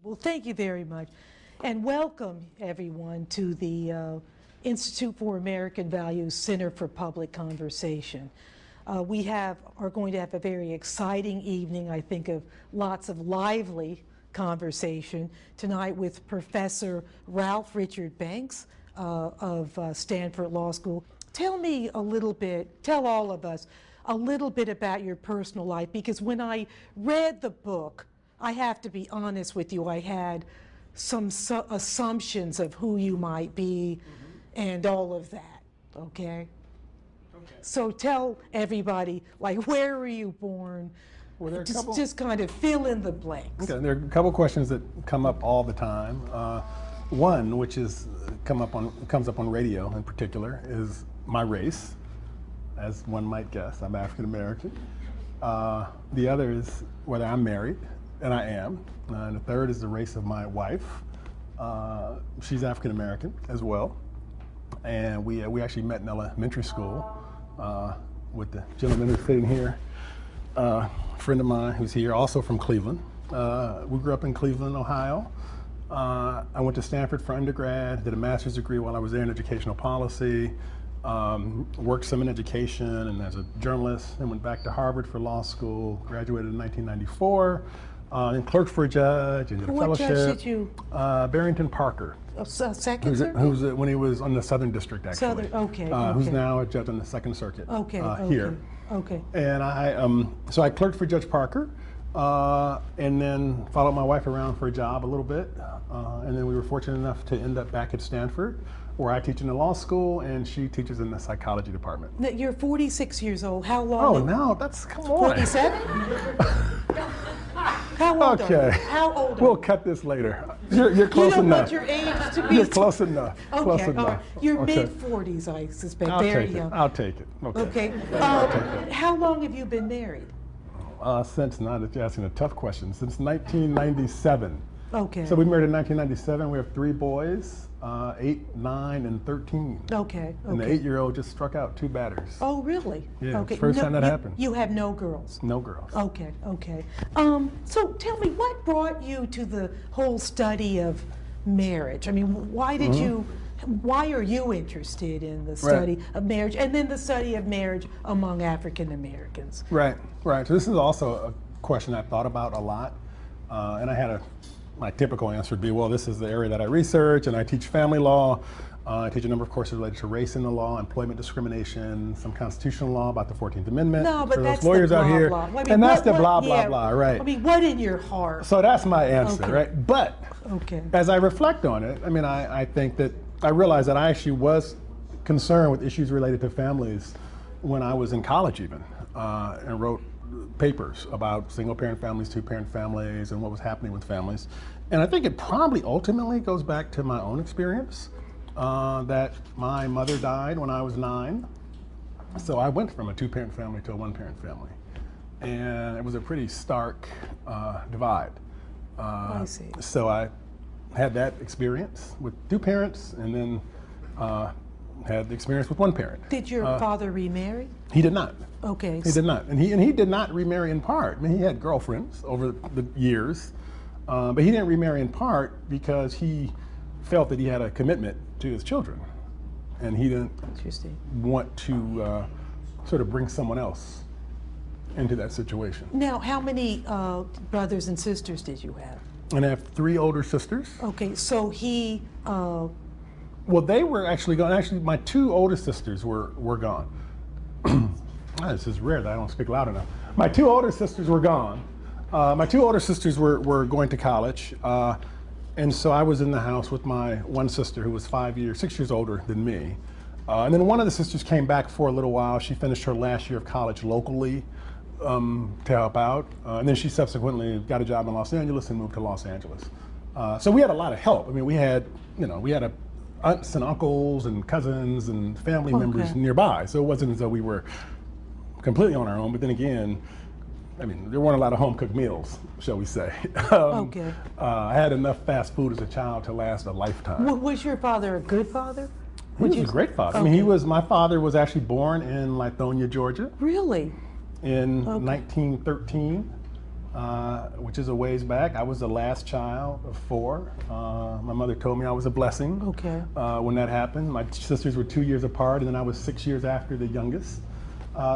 Well, thank you very much. And welcome, everyone, to the Institute for American Values Center for Public Conversation. We are going to have a very exciting evening, I think, of lots of lively conversation tonight with Professor Ralph Richard Banks of Stanford Law School. Tell me a little bit, tell all of us a little bit about your personal life, because when I read the book, I have to be honest with you, I had some assumptions of who you might be and all of that, okay? So tell everybody, like, where were you born? Well, there are just kind of fill in the blanks. Okay, there are a couple questions that come up all the time. One, which comes up on radio in particular, is my race. As one might guess, I'm African American. The other is whether I'm married, and I am. And the third is the race of my wife. She's African American as well. And we actually met in elementary school with the gentleman who's sitting here, a friend of mine who's here, also from Cleveland. We grew up in Cleveland, Ohio. I went to Stanford for undergrad, did a master's degree while I was there in educational policy, worked some in education and as a journalist, and went back to Harvard for law school, graduated in 1994, and clerked for a judge and did a fellowship. What judge did you? Barrington Parker. Second Circuit? Who's when he was on the Southern District, actually. Southern, okay. Who's now a judge on the Second Circuit. Here. Okay. And so I clerked for Judge Parker, and then followed my wife around for a job a little bit, and then we were fortunate enough to end up back at Stanford, where I teach in the law school and she teaches in the psychology department. Now, you're 46 years old. How long? Oh, no, come on. 47? How old are you? How old are We'll you? enough. This later. You're close you don't enough. Want your age to be. You're close enough. Okay, close all enough. right. You're Okay. mid-40s, I suspect. I'll Very take young. it. I'll take it. Okay. Okay. How long have you been married? Since, not if you're asking a tough question, since 1997. Okay. So we married in 1997. We have 3 boys, 8, 9, and 13. Okay. And the 8-year-old just struck out 2 batters. Oh, really? Yeah, okay. it's the first time that happened. You have no girls? No girls. Okay, okay. So tell me, what brought you to the whole study of marriage? I mean, why are you interested in the study of marriage, and then the study of marriage among African Americans? Right. So this is also a question I've thought about a lot, and my typical answer would be, well, this is the area that I research, and I teach family law. I teach a number of courses related to race in the law, employment discrimination, some constitutional law about the 14th Amendment. No, but for that's those lawyers the blah, out here. blah. I mean, and that's the blah, blah, right? I mean, what in your heart? So that's my answer, Okay. right? But as I reflect on it, I mean, I think that I realized that I actually was concerned with issues related to families when I was in college even, and wrote papers about single-parent families, 2-parent families, and what was happening with families. And I think it probably ultimately goes back to my own experience, that my mother died when I was 9. So I went from a 2-parent family to a 1-parent family. And it was a pretty stark divide. I see. So I had that experience with 2 parents, and then had the experience with 1 parent. Did your father remarry? He did not. Okay. He did not, and he did not remarry in part. I mean, he had girlfriends over the years, but he didn't remarry in part because he felt that he had a commitment to his children, and he didn't want to sort of bring someone else into that situation. Now, how many brothers and sisters did you have? And I have 3 older sisters. Okay, so he. Well, they were actually gone. Actually, my 2 oldest sisters were gone. This is rare that I don't speak loud enough. My 2 older sisters were gone. My 2 older sisters were going to college, and so I was in the house with my 1 sister who was 6 years older than me. And then one of the sisters came back for a little while. She finished her last year of college locally to help out, and then she subsequently got a job in Los Angeles and moved to Los Angeles. So we had a lot of help. I mean, we had aunts and uncles and cousins and family members nearby. So it wasn't as though we were completely on our own, but then again, I mean, there weren't a lot of home-cooked meals, shall we say. I had enough fast food as a child to last a lifetime. Was your father a good father? He was a great father. I mean, my father was actually born in Lithonia, Georgia. Really? In 1913. which is a ways back. I was the last child of 4. My mother told me I was a blessing. Okay. When that happened. My sisters were 2 years apart, and then I was 6 years after the youngest.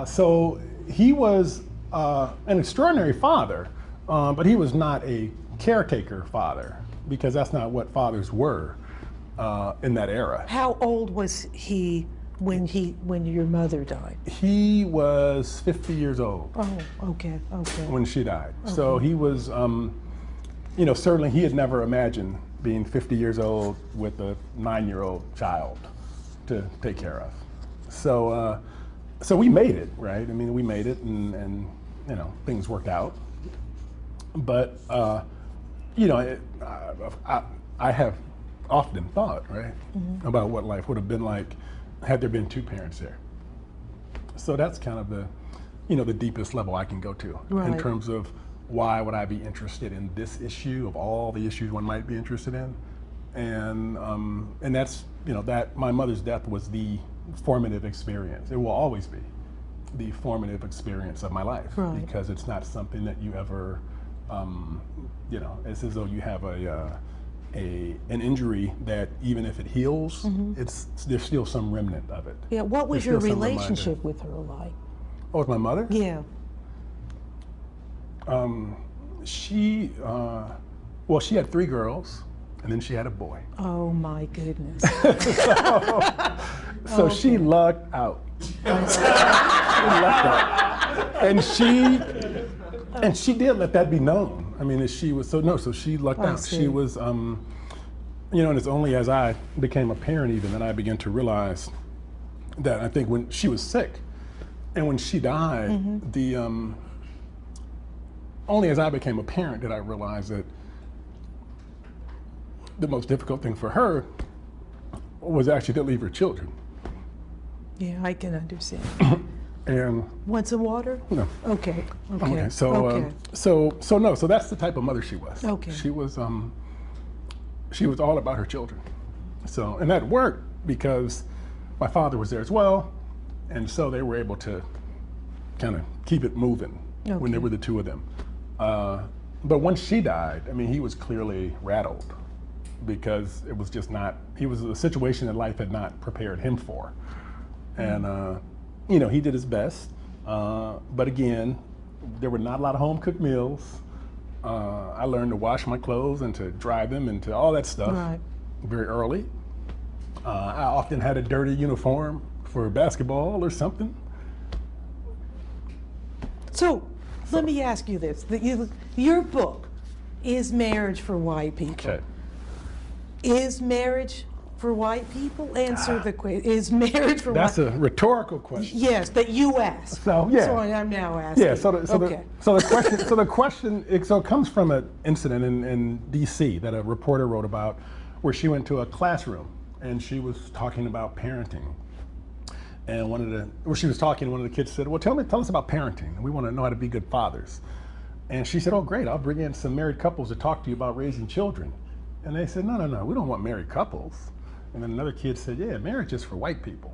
So he was an extraordinary father, but he was not a caretaker father, because that's not what fathers were in that era. How old was he when your mother died? He was 50 years old. Oh, okay. When she died. So he was, certainly he had never imagined being 50 years old with a 9-year-old child to take care of. So, so we made it, right? I mean, we made it, and things worked out. But, I have often thought, right, about what life would have been like had there been 2 parents there. So that's kind of the, the deepest level I can go to in terms of why would I be interested in this issue of all the issues one might be interested in, and that's that my mother's death was the formative experience. It will always be the formative experience of my life, because it's not something that you ever, it's as though you have an injury that even if it heals, there's still some remnant of it. Yeah. What was your relationship with her like? Oh, with my mother? Yeah. She had 3 girls, and then she had a boy. Oh my goodness. So she lucked out. And she did let that be known. I mean, she lucked out. She was, and it's only as I became a parent even that I began to realize that I think when she was sick and when she died, only as I became a parent did I realize that the most difficult thing for her was actually to leave her children. Yeah, I can understand. And want some water? No. Okay. So that's the type of mother she was. Okay. She was all about her children. So, and that worked because my father was there as well, and so they were able to kind of keep it moving when there were the 2 of them. But once she died, I mean, he was clearly rattled because it was just not. He was a situation that life had not prepared him for, and. He did his best, but again, there were not a lot of home-cooked meals. I learned to wash my clothes and to dry them and to all that stuff very early. I often had a dirty uniform for basketball or something. So, let me ask you this. Your book is Marriage for White People. Okay. Is marriage for white people? Answer the question. Is marriage for That's white? a rhetorical question. Yes, that you asked. So yeah. So I'm now asking. Yeah. So the question it comes from an incident in D.C. that a reporter wrote about, where she went to a classroom and she was talking about parenting. And one of the kids said, "Well, tell us about parenting. We want to know how to be good fathers." And she said, "Oh, great! I'll bring in some married couples to talk to you about raising children." And they said, No, we don't want married couples. And then another kid said, "Yeah, marriage is for white people."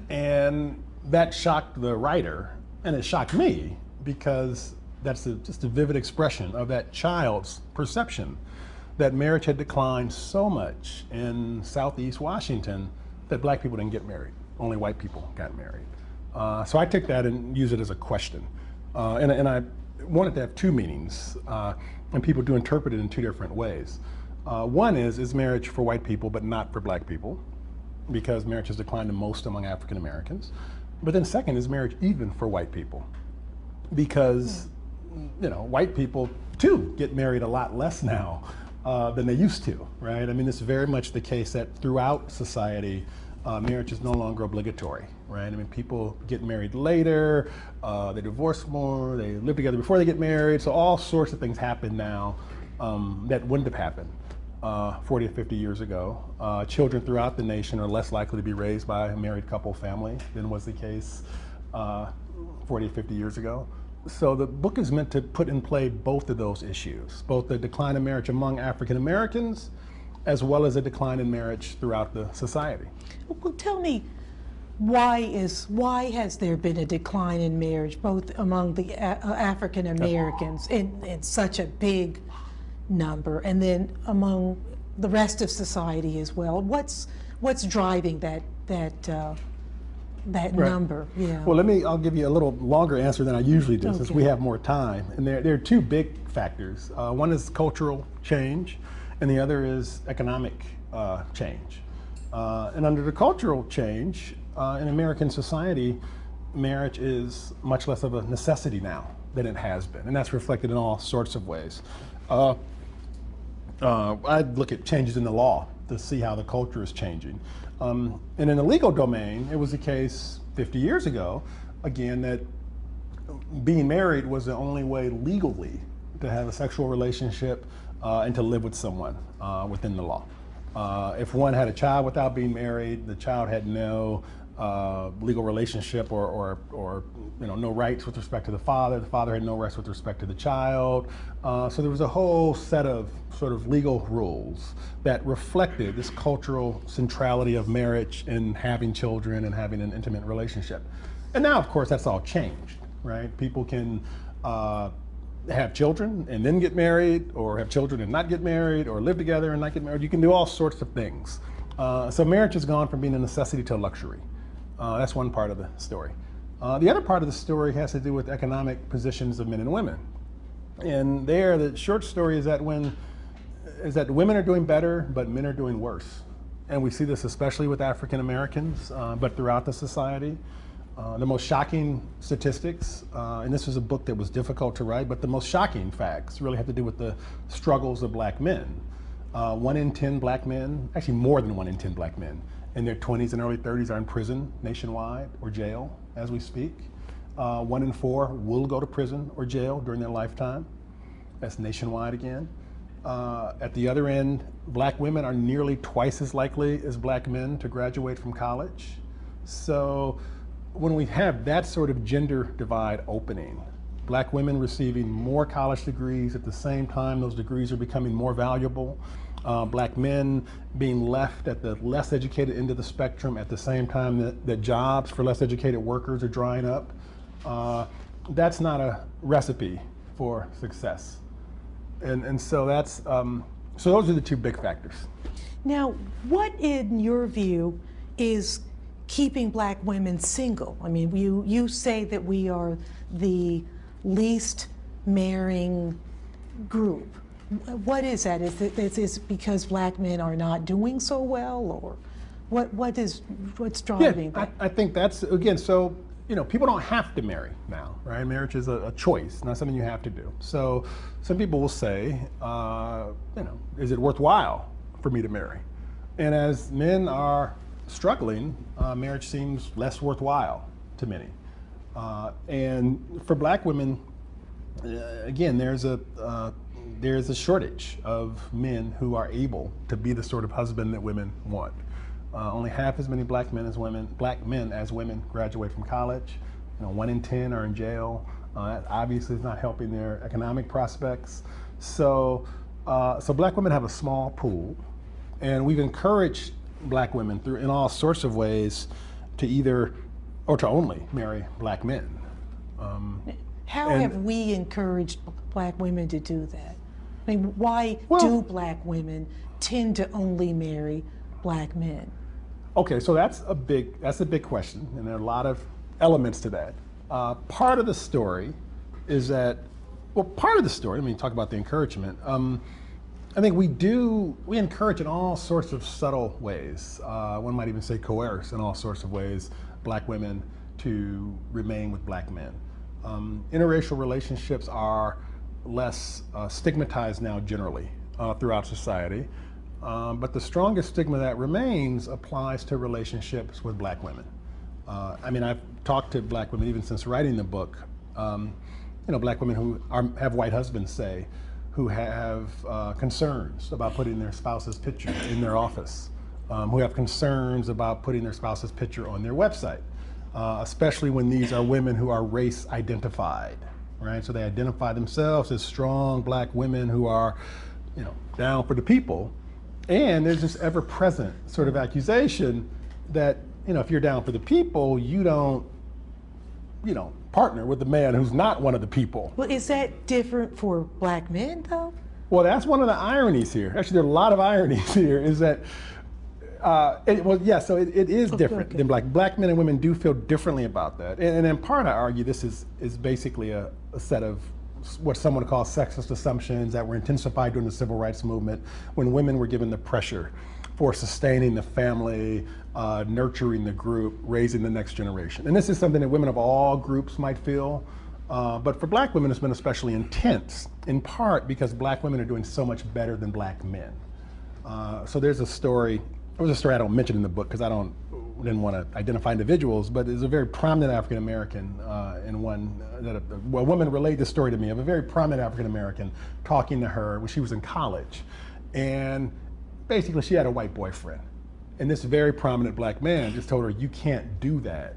And that shocked the writer, and it shocked me, because that's just a vivid expression of that child's perception that marriage had declined so much in Southeast Washington that black people didn't get married. Only white people got married. So I took that and used it as a question. And I wanted to have 2 meanings, and people do interpret it in 2 different ways. One is marriage for white people but not for black people, because marriage has declined the most among African Americans. But then second, is marriage even for white people? Because white people too get married a lot less now than they used to, right? I mean, it's very much the case that throughout society, marriage is no longer obligatory, right? I mean, people get married later, they divorce more, they live together before they get married, so all sorts of things happen now that wouldn't have happened 40 or 50 years ago. Children throughout the nation are less likely to be raised by a married couple family than was the case 40 or 50 years ago. So the book is meant to put in play both of those issues, both the decline in marriage among African Americans, as well as a decline in marriage throughout the society. Well, tell me, why has there been a decline in marriage, both among the African Americans in such a big number, and then among the rest of society as well? What's driving that Right. number? Yeah. Well, I'll give you a little longer answer than I usually do, since Okay. we have more time. And there are two big factors. One is cultural change, and the other is economic change. And under the cultural change, in American society, marriage is much less of a necessity now than it has been, and that's reflected in all sorts of ways. I'd look at changes in the law to see how the culture is changing. And in the legal domain, it was the case 50 years ago, again, that being married was the only way legally to have a sexual relationship and to live with someone within the law. If one had a child without being married, the child had no legal relationship or no rights with respect to the father had no rights with respect to the child. So there was a whole set of sort of legal rules that reflected this cultural centrality of marriage and having children and having an intimate relationship. And now, of course, that's all changed, right? People can have children and then get married, or have children and not get married, or live together and not get married. You can do all sorts of things. So marriage has gone from being a necessity to a luxury. That's one part of the story. The other part of the story has to do with economic positions of men and women. And there, the short story is that women are doing better, but men are doing worse. And we see this especially with African Americans, but throughout the society. The most shocking statistics, and this was a book that was difficult to write, but the most shocking facts really have to do with the struggles of black men. 1 in 10 black men, actually more than 1 in 10 black men, in their 20s and early 30s are in prison nationwide or jail as we speak. 1 in 4 will go to prison or jail during their lifetime. That's nationwide again. At the other end, black women are nearly twice as likely as black men to graduate from college. So when we have that sort of gender divide opening, black women receiving more college degrees at the same time those degrees are becoming more valuable, black men being left at the less educated end of the spectrum at the same time that jobs for less educated workers are drying up, that's not a recipe for success. And so that's, so those are the two big factors. Now, what in your view is keeping black women single? I mean, you say that we are the least marrying group. What is that? Is it because black men are not doing so well, or what's driving that? I think that's, again, so, people don't have to marry now, right? Marriage is a choice, not something you have to do. So some people will say, is it worthwhile for me to marry? And as men are struggling, marriage seems less worthwhile to many. And for black women, again, there's a shortage of men who are able to be the sort of husband that women want. Only half as many black men as women graduate from college. 1 in 10 are in jail. That obviously is not helping their economic prospects. So black women have a small pool, and we've encouraged black women in all sorts of ways to either or to only marry black men. How have we encouraged black women to do that? I mean, why do black women tend to only marry black men? Okay, so that's a big question, and there are a lot of elements to that. Part of the story is that, let me talk about the encouragement. I think we encourage in all sorts of subtle ways. One might even say coerce in all sorts of ways black women to remain with black men. Interracial relationships are less stigmatized now generally throughout society. But the strongest stigma that remains applies to relationships with black women. I've talked to black women even since writing the book. Black women who have white husbands, say, who have concerns about putting their spouse's picture in their office, who have concerns about putting their spouse's picture on their website, especially when these are women who are race identified, right? So they identify themselves as strong black women who are, down for the people. And there's this ever-present sort of accusation that if you're down for the people, you don't partner with the man who's not one of the people. Well, is that different for black men, though? Well, that's one of the ironies here. Actually, there are a lot of ironies here, is that, so it is different than black men and women do feel differently about that. And in part, I argue this is basically a set of what someone calls sexist assumptions that were intensified during the civil rights movement, when women were given the pressure for sustaining the family, nurturing the group, raising the next generation. And this is something that women of all groups might feel, but for black women it's been especially intense, in part because black women are doing so much better than black men. So there was a story I don't mention in the book because didn't want to identify individuals, but there's a very prominent African American, and one that a woman relayed this story to me of a very prominent African American talking to her when she was in college. And basically she had a white boyfriend. And this very prominent black man just told her, you can't do that.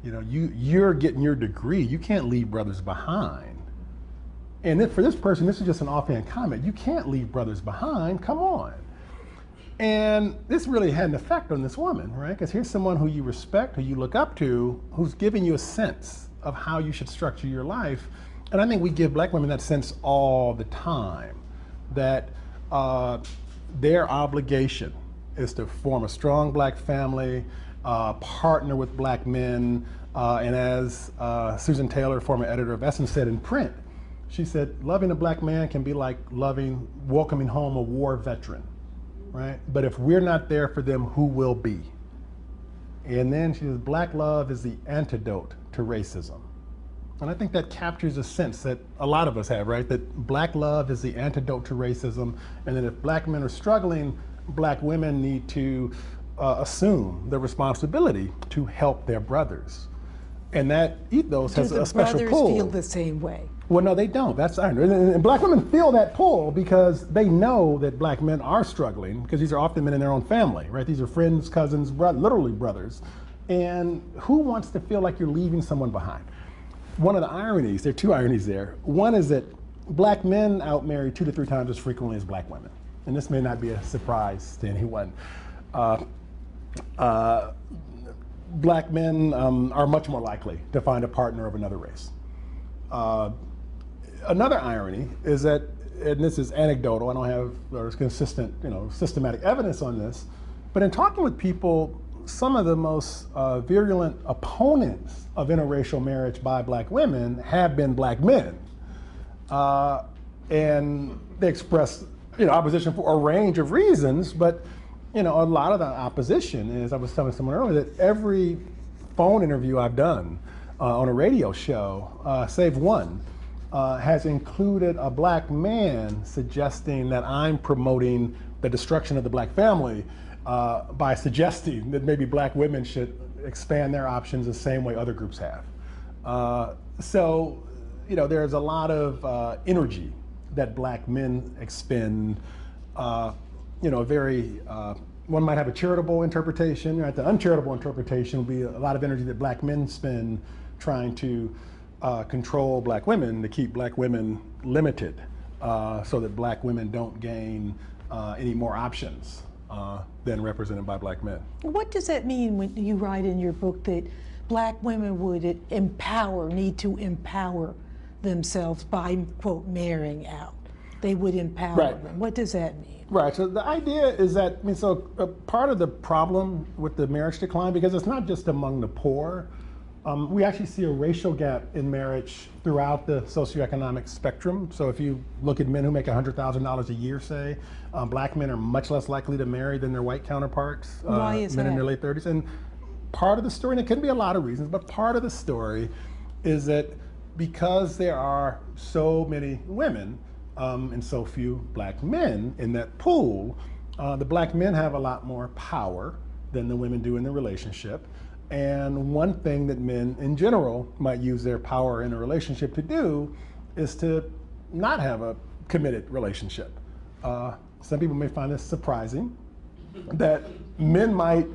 You're getting your degree. You can't leave brothers behind. And then for this person, this is just an offhand comment. You can't leave brothers behind, come on. And this really had an effect on this woman, right? Because here's someone who you respect, who you look up to, who's giving you a sense of how you should structure your life. And I think we give black women that sense all the time, that their obligation is to form a strong black family, partner with black men, and as Susan Taylor, former editor of Essence, said in print, she said, loving a black man can be like welcoming home a war veteran, right? But if we're not there for them, who will be? And then she says, black love is the antidote to racism. And I think that captures a sense that a lot of us have, right? That black love is the antidote to racism, and that if black men are struggling, black women need to assume the responsibility to help their brothers. And that ethos has a special pull. Do the brothers feel the same way? Well, no, they don't. That's irony. And black women feel that pull because they know that black men are struggling, because these are often men in their own family, right? These are friends, cousins, literally brothers. And who wants to feel like you're leaving someone behind? One of the ironies, there are two ironies there. One is that black men outmarry 2 to 3 times as frequently as black women. And this may not be a surprise to anyone. Black men are much more likely to find a partner of another race. Another irony is that, and this is anecdotal, I don't have consistent, systematic evidence on this, but in talking with people, some of the most virulent opponents of interracial marriage by black women have been black men. And they express opposition for a range of reasons, but a lot of the opposition is, I was telling someone earlier, that every phone interview I've done on a radio show, save one, has included a black man suggesting that I'm promoting the destruction of the black family by suggesting that maybe black women should expand their options the same way other groups have. So, there's a lot of energy that black men expend, one might have a charitable interpretation, right? The uncharitable interpretation would be a lot of energy that black men spend trying to control black women, to keep black women limited, so that black women don't gain any more options than represented by black men. What does that mean when you write in your book that black women would need to empower themselves by, quote, marrying out? They would empower them. What does that mean? Right, so the idea is that, part of the problem with the marriage decline, because it's not just among the poor, we actually see a racial gap in marriage throughout the socioeconomic spectrum. So if you look at men who make $100,000 a year, say, black men are much less likely to marry than their white counterparts. Why is men that? in their late 30s. And part of the story, and it can be a lot of reasons, but part of the story is that because there are so many women, and so few black men in that pool, the black men have a lot more power than the women do in the relationship. And one thing that men in general might use their power in a relationship to do is to not have a committed relationship. Some people may find this surprising, that men might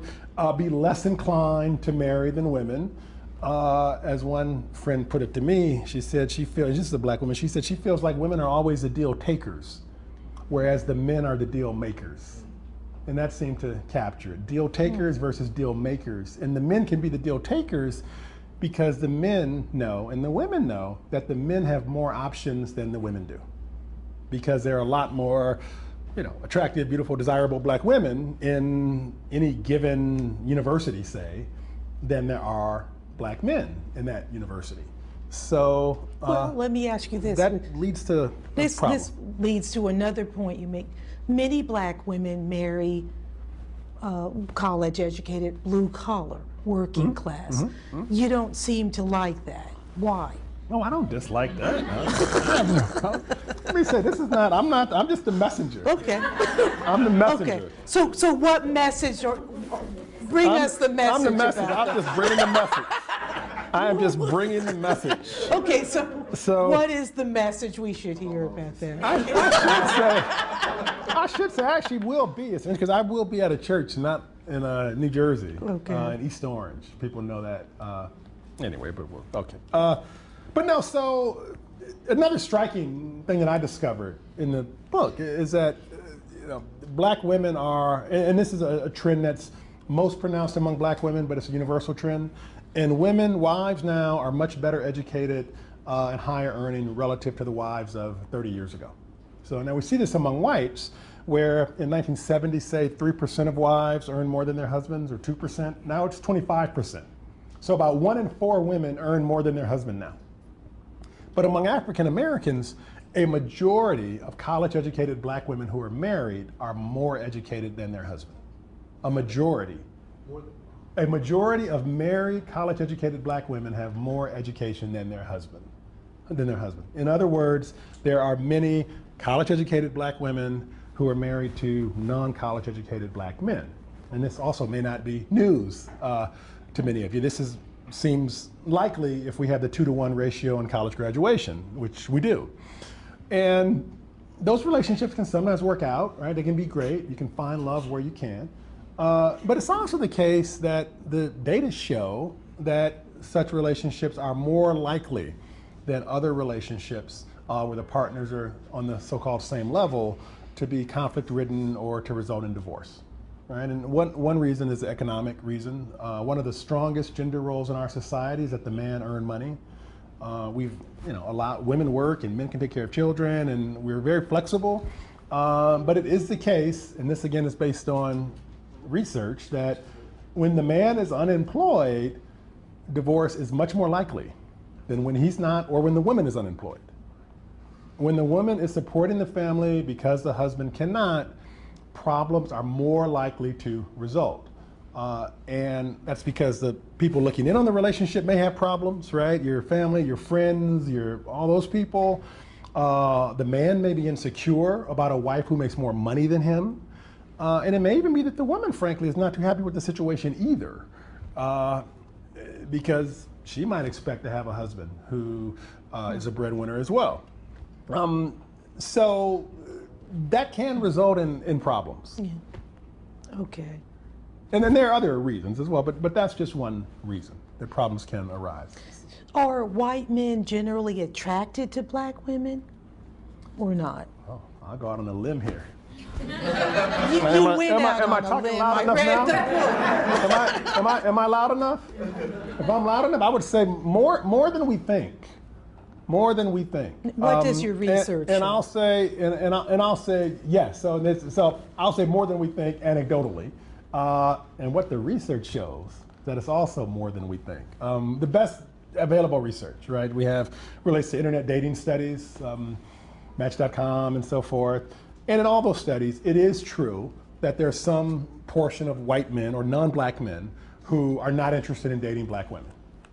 be less inclined to marry than women. As one friend put it to me, she said she feels, this is a black woman, she said she feels like women are always the deal takers, whereas the men are the deal makers. and that seemed to capture it. Deal takers versus deal makers. And the men can be the deal takers because the men know and the women know that the men have more options than the women do. Because there are a lot more, attractive, beautiful, desirable black women in any given university, say, than there are black men in that university. So Well, let me ask you this. that leads to a This problem. leads to another point you make. Many black women marry college-educated, blue-collar, working class. You don't seem to like that. Why? No, I don't dislike that. Let me say, I'm just the messenger. Okay. I'm the messenger. Okay. So what message bring us the message I'm the message. about I'm just bringing the message. I am just bringing the message. Okay, so what is the message we should hear about that? I should say, I actually will be, because I will be at a church, not in New Jersey, Okay. in East Orange. People know that. Anyway, but okay. But no, so another striking thing that I discovered in the book is that black women are, and this is a trend that's most pronounced among black women, but it's a universal trend. And women, wives now, are much better educated and higher earning relative to the wives of 30 years ago. So now we see this among whites, where in 1970, say 3% of wives earned more than their husbands, or 2%. Now it's 25%. So about 1 in 4 women earn more than their husband now. But among African Americans, a majority of college-educated black women who are married are more educated than their husband. A majority. A majority of married, college-educated black women have more education than their husband. In other words, there are many college-educated black women who are married to non-college-educated black men. And this also may not be news to many of you. This seems likely if we have the 2-to-1 ratio in college graduation, which we do. And those relationships can sometimes work out, right? They can be great. You can find love where you can. But it's also the case that the data show that such relationships are more likely than other relationships where the partners are on the so-called same level to be conflict-ridden or to result in divorce. Right? And one reason is the economic reason. One of the strongest gender roles in our society is that the man earn money. We've allowed women work and men can take care of children, and we're very flexible. But it is the case, and this again is based on research, that when the man is unemployed, divorce is much more likely than when he's not, or when the woman is unemployed. When the woman is supporting the family because the husband cannot, problems are more likely to result. And that's because the people looking in on the relationship may have problems, right? Your family, your friends, all those people. The man may be insecure about a wife who makes more money than him. And it may even be that the woman, frankly, is not too happy with the situation either, because she might expect to have a husband who is a breadwinner as well. So that can result in problems. Yeah. Okay. And then there are other reasons as well, but that's just one reason that problems can arise. Are white men generally attracted to black women or not? Oh, I'll go out on a limb here. You Am went out I on a talking limb. loud I enough read now? the book. Am I loud enough? If I'm loud enough, I would say more than we think. More than we think. What does your research and show? I'll say, and I'll say yes. So I'll say more than we think anecdotally. And what the research shows that it's also more than we think. The best available research, right? Relates to internet dating studies, Match.com and so forth. And in all those studies, it is true that there's some portion of white men or non-black men who are not interested in dating black women.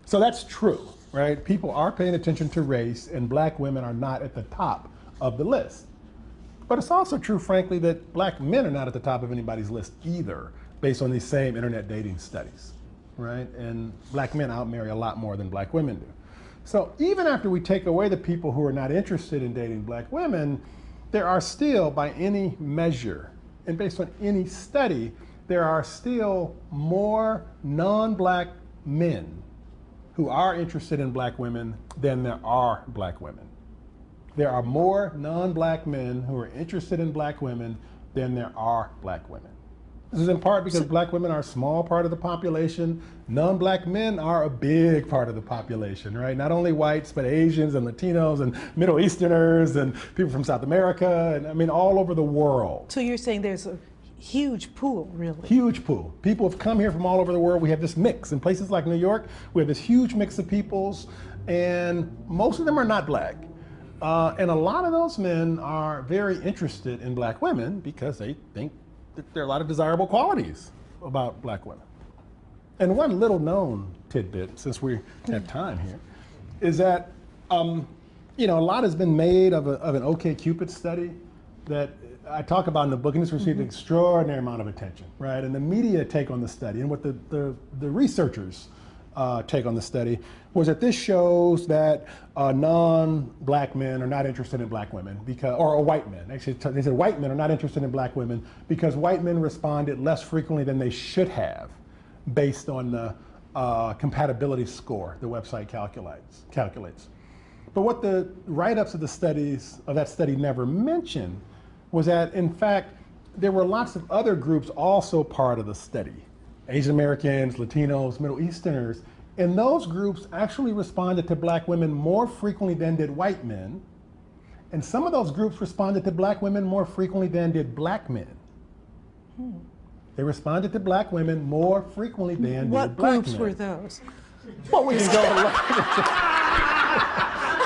So that's true, right? People are paying attention to race, and black women are not at the top of the list. But it's also true, frankly, that black men are not at the top of anybody's list either, based on these same internet dating studies, right? And black men outmarry a lot more than black women do. So even after we take away the people who are not interested in dating black women, there are still, by any measure, and based on any study, there are still more non-black men who are interested in black women than there are black women. There are more non-black men who are interested in black women than there are black women. This is in part because black women are a small part of the population. Non-black men are a big part of the population, right? Not only whites, but Asians and Latinos and Middle Easterners and people from South America, and I mean all over the world. So you're saying there's a huge pool, really? Huge pool. People have come here from all over the world. We have this mix. In places like New York, we have this huge mix of peoples, and most of them are not black. And a lot of those men are very interested in black women because they think that there are a lot of desirable qualities about black women. And one little known tidbit, since we have time here, is that you know, a lot has been made of an OkCupid study that I talk about in the book, and it's received an extraordinary amount of attention, right? And the media take on the study, and what the researchers take on the study was that this shows that non-black men are not interested in black women because, or white men. Actually, they said white men are not interested in black women because white men responded less frequently than they should have, based on the compatibility score the website calculates. But what the write-ups of that study never mentioned was that, in fact, there were lots of other groups also part of the study. Asian Americans, Latinos, Middle Easterners, and those groups actually responded to black women more frequently than did white men. And some of those groups responded to black women more frequently than did black men. They responded to black women more frequently than did black men. What groups were those? Well, we can go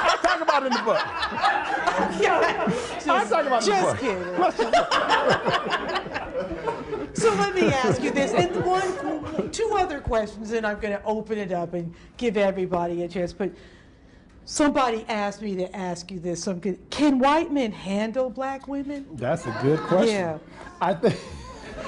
I'll talk about it in the book. I'll talk about it in the book. Just kidding. So let me ask you this, and two other questions, and I'm going to open it up and give everybody a chance. But somebody asked me to ask you this. So can white men handle black women? That's a good question. Yeah. I think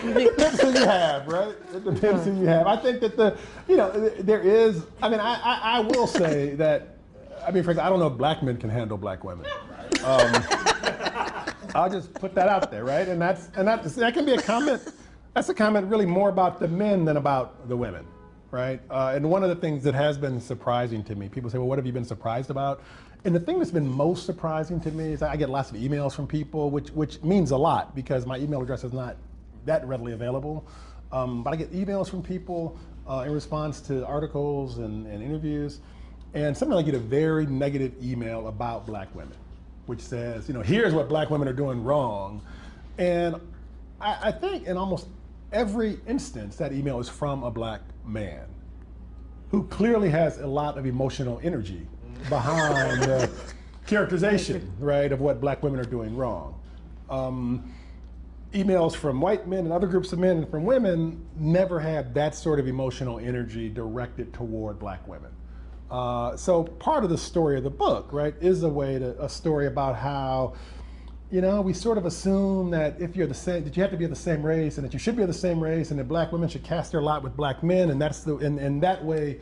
it depends who you have, right? It depends who you have. I think that there is. I mean, I will say that. I mean, frankly, I don't know if black men can handle black women. I'll just put that out there, right? And that can be a comment. That's a comment really more about the men than about the women, right? And one of the things that has been surprising to me, people say, well, what have you been surprised about? And the thing that's been most surprising to me is I get lots of emails from people, which means a lot because my email address is not that readily available. But I get emails from people in response to articles and interviews. And sometimes I get a very negative email about black women, which says, here's what black women are doing wrong. And I think in almost every instance, that email is from a black man who clearly has a lot of emotional energy behind the characterization, right, of what black women are doing wrong. Emails from white men and other groups of men and from women never have that sort of emotional energy directed toward black women. So part of the story of the book, right, is a story about how, we sort of assume that if you're the same, that you have to be of the same race, and that you should be of the same race, and that black women should cast their lot with black men, and in that way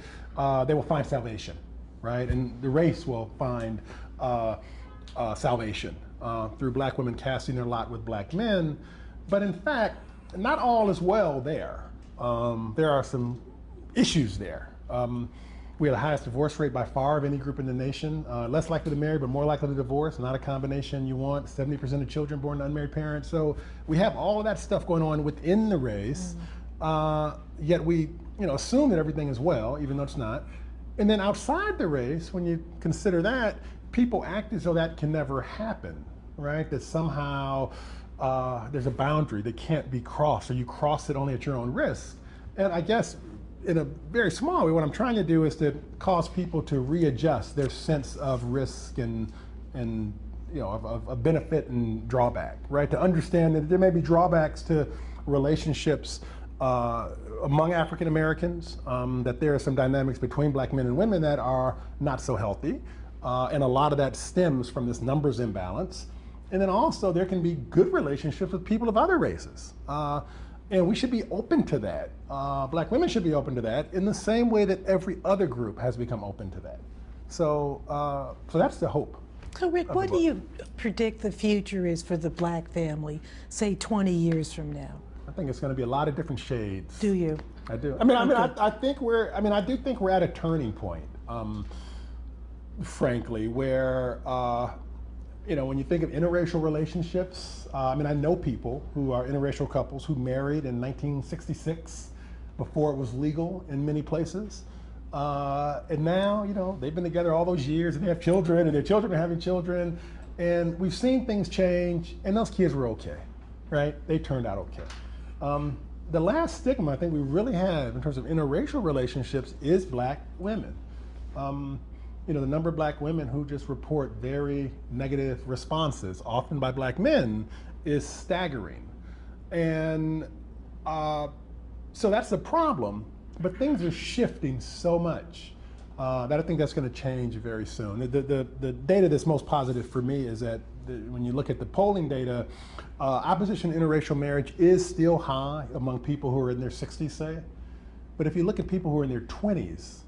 they will find salvation, right? And the race will find salvation through black women casting their lot with black men. But in fact, not all is well there. There are some issues there. We have the highest divorce rate by far of any group in the nation. Less likely to marry, but more likely to divorce. Not a combination you want. 70% of children born to unmarried parents. So we have all of that stuff going on within the race. Yet we, assume that everything is well, even though it's not. And then outside the race, when you consider that, people act as though that can never happen, right? That somehow there's a boundary that can't be crossed, or you cross it only at your own risk. And I guess, in a very small way, what I'm trying to do is to cause people to readjust their sense of risk and of benefit and drawback, right? To understand that there may be drawbacks to relationships among African Americans, that there are some dynamics between black men and women that are not so healthy, and a lot of that stems from this numbers imbalance. And then also there can be good relationships with people of other races. And we should be open to that. Black women should be open to that in the same way that every other group has become open to that. So, so that's the hope. So Rick, what do you predict the future is for the black family, say 20 years from now? I think it's going to be a lot of different shades. Do you? I do. I think I do think we're at a turning point, frankly, where you know, when you think of interracial relationships, I mean, I know people who are interracial couples who married in 1966 before it was legal in many places. And now, you know, they've been together all those years and they have children and their children are having children. And we've seen things change and those kids were okay, right? They turned out okay. The last stigma I think we really have in terms of interracial relationships is black women. You know, the number of black women who just report very negative responses, often by black men, is staggering. And so that's the problem, but things are shifting so much that I think that's going to change very soon. The data that's most positive for me is that when you look at the polling data, opposition to interracial marriage is still high among people who are in their 60s, say. But if you look at people who are in their 20s,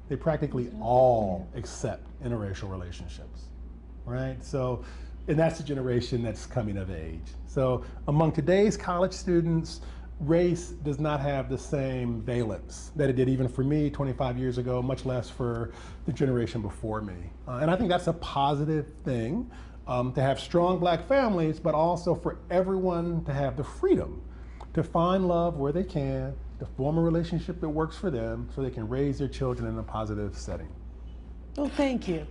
they practically all accept interracial relationships, right? So, and that's the generation that's coming of age. So among today's college students, race does not have the same valence that it did even for me 25 years ago, much less for the generation before me. And I think that's a positive thing, to have strong black families, but also for everyone to have the freedom to find love where they can, to form a relationship that works for them so they can raise their children in a positive setting. Well, thank you.